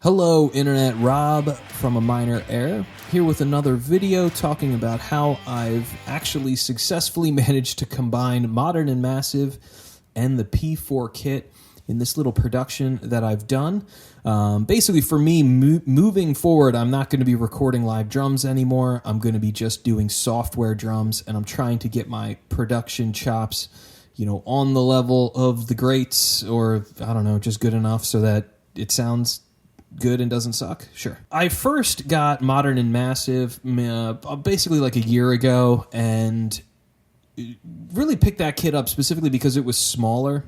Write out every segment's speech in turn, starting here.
Hello Internet, Rob from A Minor Error, here with another video talking about how I've actually successfully managed to combine Modern and Massive and the P4 kit in this little production that I've done. Basically for me, moving forward, I'm not going to be recording live drums anymore. I'm going to be just doing software drums, and I'm trying to get my production chops, on the level of the greats, or I don't know, just good enough so that it sounds good and doesn't suck. Sure. I first got Modern and Massive basically like a year ago, and really picked that kit up specifically because it was smaller.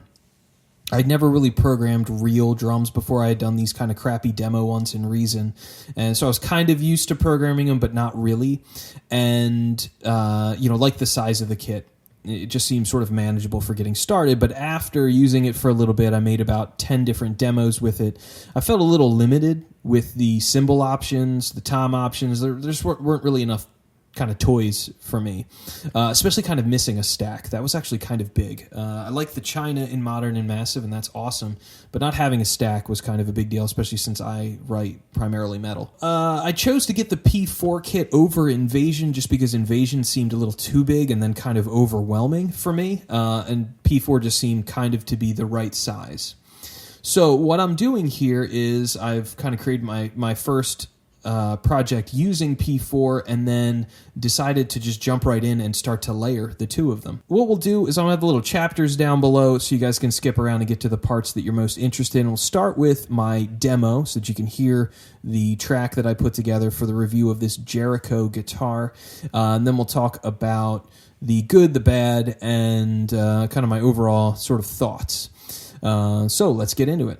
I'd never really programmed real drums before. I had done these kind of crappy demo ones in Reason, and so I was kind of used to programming them, but not really. And like the size of the kit, it just seemed sort of manageable for getting started. But after using it for a little bit, I made about 10 different demos with it. I felt a little limited with the cymbal options, the tom options. There just weren't really enough kind of toys for me, especially kind of missing a stack. That was actually kind of big. I like the China in Modern and Massive, and that's awesome, but not having a stack was kind of a big deal, especially since I write primarily metal. I chose to get the P4 kit over Invasion just because Invasion seemed a little too big and then kind of overwhelming for me, and P4 just seemed kind of to be the right size. So what I'm doing here is I've kind of created my first project using P4, and then decided to just jump right in and start to layer the two of them. What we'll do is I'll have the little chapters down below so you guys can skip around and get to the parts that you're most interested in. We'll start with my demo so that you can hear the track that I put together for the review of this Jericho guitar, and then we'll talk about the good, the bad, and kind of my overall sort of thoughts. So let's get into it.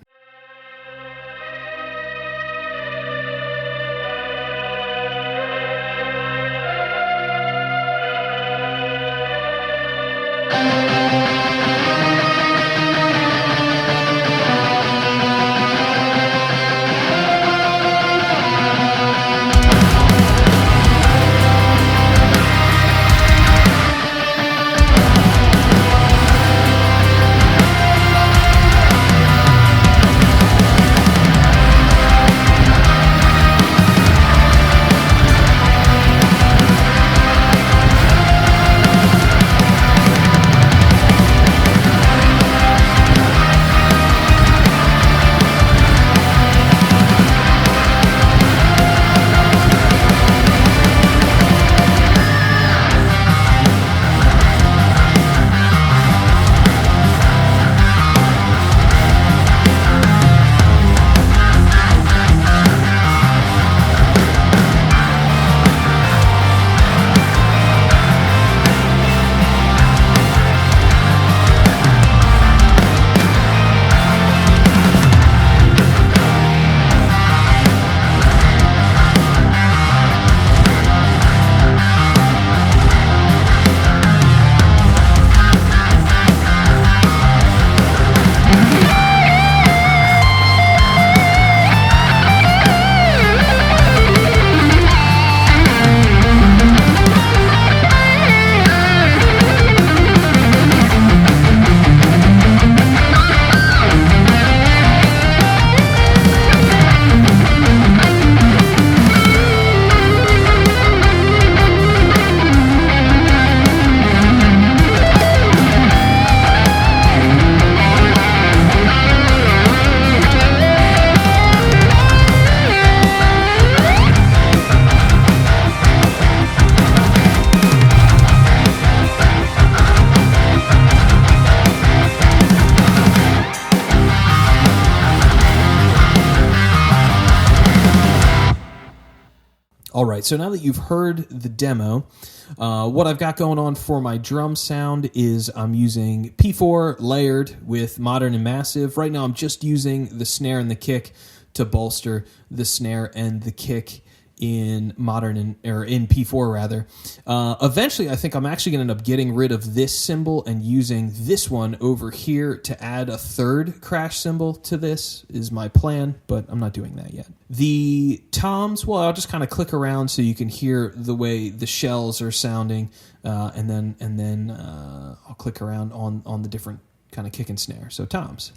All right, so now that you've heard the demo, what I've got going on for my drum sound is I'm using P4 layered with Modern and Massive. Right now I'm just using the snare and the kick to bolster the snare and the kick in in P4 rather. Eventually, I think I'm actually going to end up getting rid of this cymbal and using this one over here to add a third crash cymbal to this is my plan, but I'm not doing that yet. The toms, well, I'll just kind of click around so you can hear the way the shells are sounding, and then I'll click around on the different kind of kick and snare. So toms.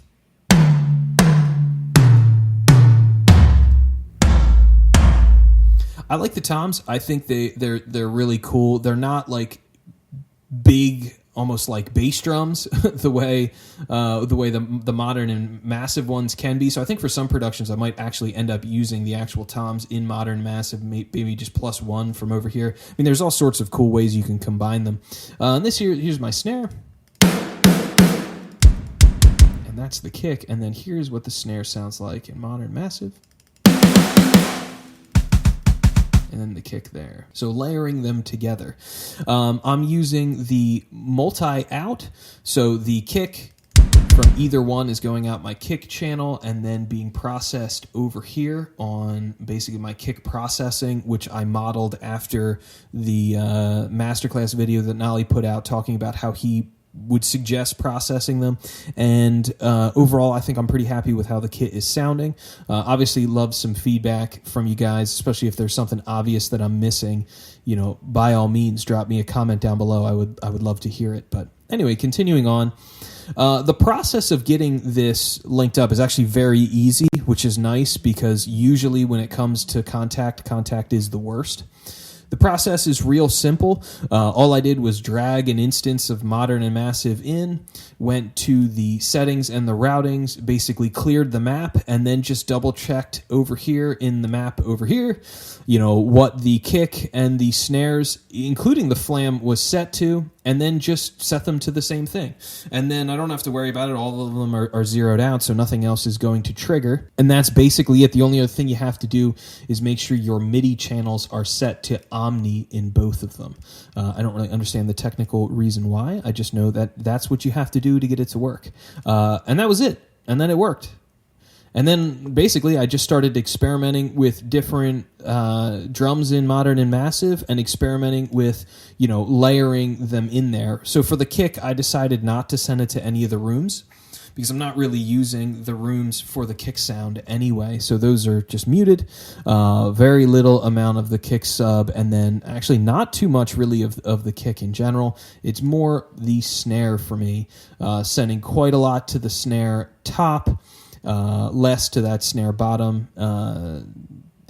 I like the toms. I think they're really cool. They're not like big, almost like bass drums, the way the modern and massive ones can be. So I think for some productions, I might actually end up using the actual toms in modern and massive, maybe just +1 from over here. I mean, there's all sorts of cool ways you can combine them. And here's my snare. And that's the kick. And then here's what the snare sounds like in modern massive. And then the kick there. So layering them together. I'm using the multi-out. So the kick from either one is going out my kick channel and then being processed over here on basically my kick processing, which I modeled after the masterclass video that Nolly put out talking about how he would suggest processing them. And overall, I think I'm pretty happy with how the kit is sounding. Obviously, love some feedback from you guys, especially if there's something obvious that I'm missing. You know, by all means, drop me a comment down below. I would love to hear it. But anyway, continuing on. The process of getting this linked up is actually very easy, which is nice because usually when it comes to Kontakt is the worst. The process is real simple. All I did was drag an instance of modern and massive in, went to the settings and the routings, basically cleared the map, and then just double checked over here in the map over here, you know, what the kick and the snares, including the flam, was set to, and then just set them to the same thing. And then I don't have to worry about it. All of them are zeroed out, so nothing else is going to trigger. And that's basically it. The only other thing you have to do is make sure your MIDI channels are set to OMNI in both of them. I don't really understand the technical reason why. I just know that that's what you have to do to get it to work. And that was it. And then it worked. And then basically I just started experimenting with different drums in modern and massive and experimenting with, you know, layering them in there. So for the kick, I decided not to send it to any of the rooms because I'm not really using the rooms for the kick sound anyway. So those are just muted. Very little amount of the kick sub, and then actually not too much really of the kick in general. It's more the snare for me, sending quite a lot to the snare top, less to that snare bottom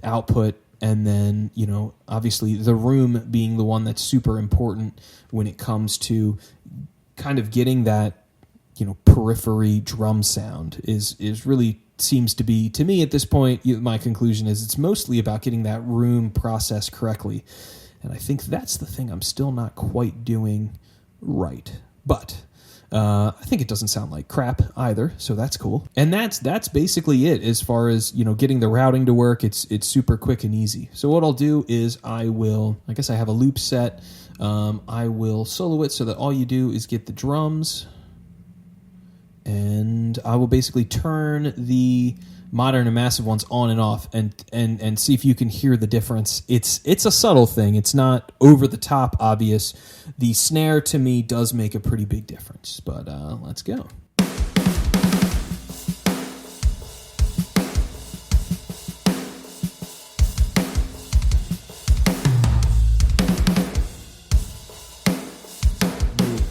output, and then, you know, obviously the room being the one that's super important when it comes to kind of getting that, you know, periphery drum sound is really seems to be, to me at this point, my conclusion is it's mostly about getting that room processed correctly. And I think that's the thing I'm still not quite doing right. But I think it doesn't sound like crap either, so that's cool. And that's basically it as far as, you know, getting the routing to work. It's super quick and easy. So what I'll do is I guess I have a loop set. I will solo it so that all you do is get the drums, and I will basically turn the modern and massive ones on and off and see if you can hear the difference. It's a subtle thing. It's not over the top obvious. The snare to me does make a pretty big difference, but let's go.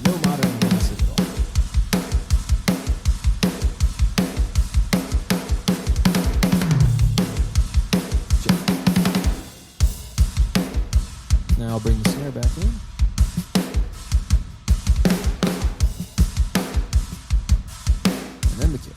No modern and massive at all. Now I'll bring the snare back in. And then the kick.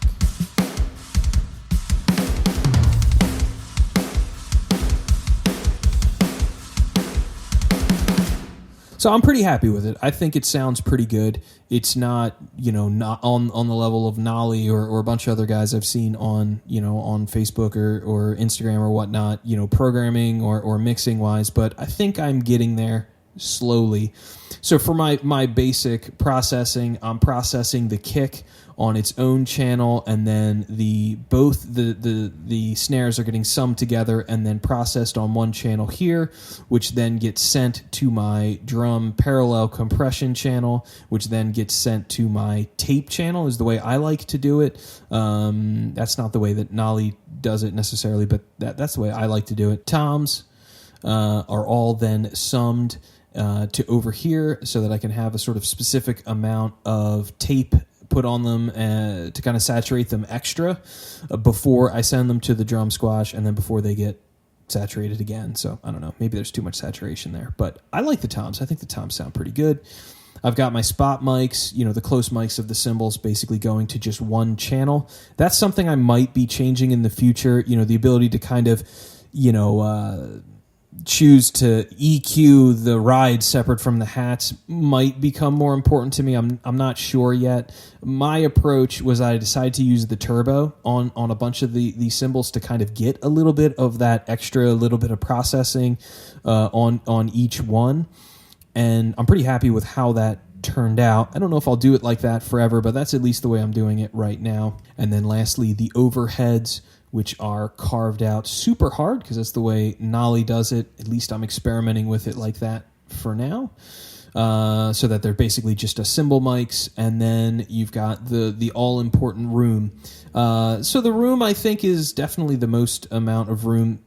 So I'm pretty happy with it. I think it sounds pretty good. It's not, you know, not on the level of Nolly or a bunch of other guys I've seen on, you know, on Facebook or Instagram or whatnot, you know, programming or mixing wise, but I think I'm getting there slowly. So for my basic processing, I'm processing the kick on its own channel, and then both the snares are getting summed together and then processed on one channel here, which then gets sent to my drum parallel compression channel, which then gets sent to my tape channel, is the way I like to do it. That's not the way that Nolly does it necessarily, but that's the way I like to do it. Toms are all then summed to over here so that I can have a sort of specific amount of tape put on them to kind of saturate them extra before I send them to the drum squash, and then before they get saturated again. So I don't know. Maybe there's too much saturation there. But I like the toms. I think the toms sound pretty good. I've got my spot mics, the close mics of the cymbals basically going to just one channel. That's something I might be changing in the future. The ability to kind of, choose to EQ the ride separate from the hats might become more important to me. I'm not sure yet. My approach was I decided to use the turbo on a bunch of the cymbals to kind of get a little bit of that extra little bit of processing on each one. And I'm pretty happy with how that turned out. I don't know if I'll do it like that forever, but that's at least the way I'm doing it right now. And then lastly, the overheads, which are carved out super hard because that's the way Nolly does it. At least I'm experimenting with it like that for now. So that they're basically just a cymbal mics, and then you've got the all-important room. So the room, I think, is definitely the most amount of room,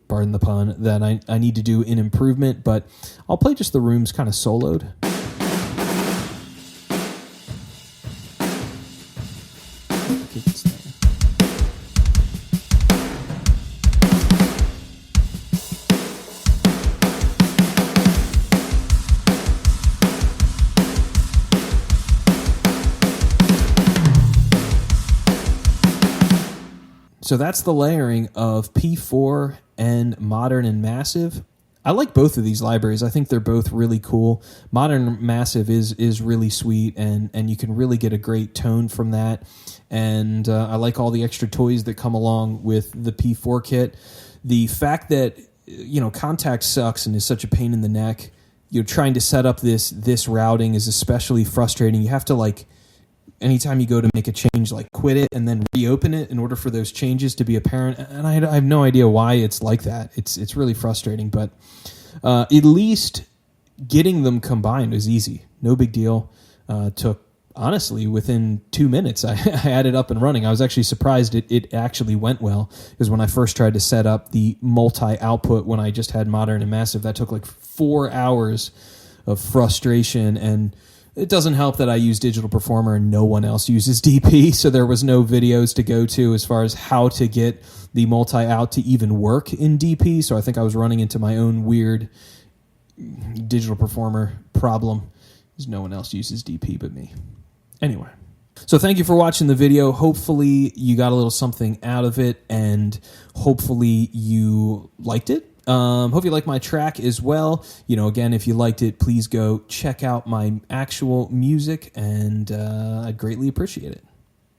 pardon the pun, that I need to do in improvement, but I'll play just the rooms kind of soloed. So that's the layering of P4 and Modern and Massive. I like both of these libraries. I think they're both really cool. Modern and Massive is really sweet, and you can really get a great tone from that. And I like all the extra toys that come along with the P4 kit. The fact that Kontakt sucks and is such a pain in the neck. Trying to set up this routing is especially frustrating. You have to anytime you go to make a change, quit it and then reopen it in order for those changes to be apparent. And I have no idea why it's like that. It's really frustrating, but at least getting them combined is easy. No big deal. Took, honestly, within 2 minutes, I had it up and running. I was actually surprised it actually went well, because when I first tried to set up the multi-output when I just had Modern and Massive, that took 4 hours of frustration. And it doesn't help that I use Digital Performer and no one else uses DP, so there was no videos to go to as far as how to get the multi-out to even work in DP, so I think I was running into my own weird Digital Performer problem, because no one else uses DP but me. Anyway, so thank you for watching the video. Hopefully you got a little something out of it, and hopefully you liked it. Hope you like my track as well. Again, if you liked it, please go check out my actual music, and I'd greatly appreciate it.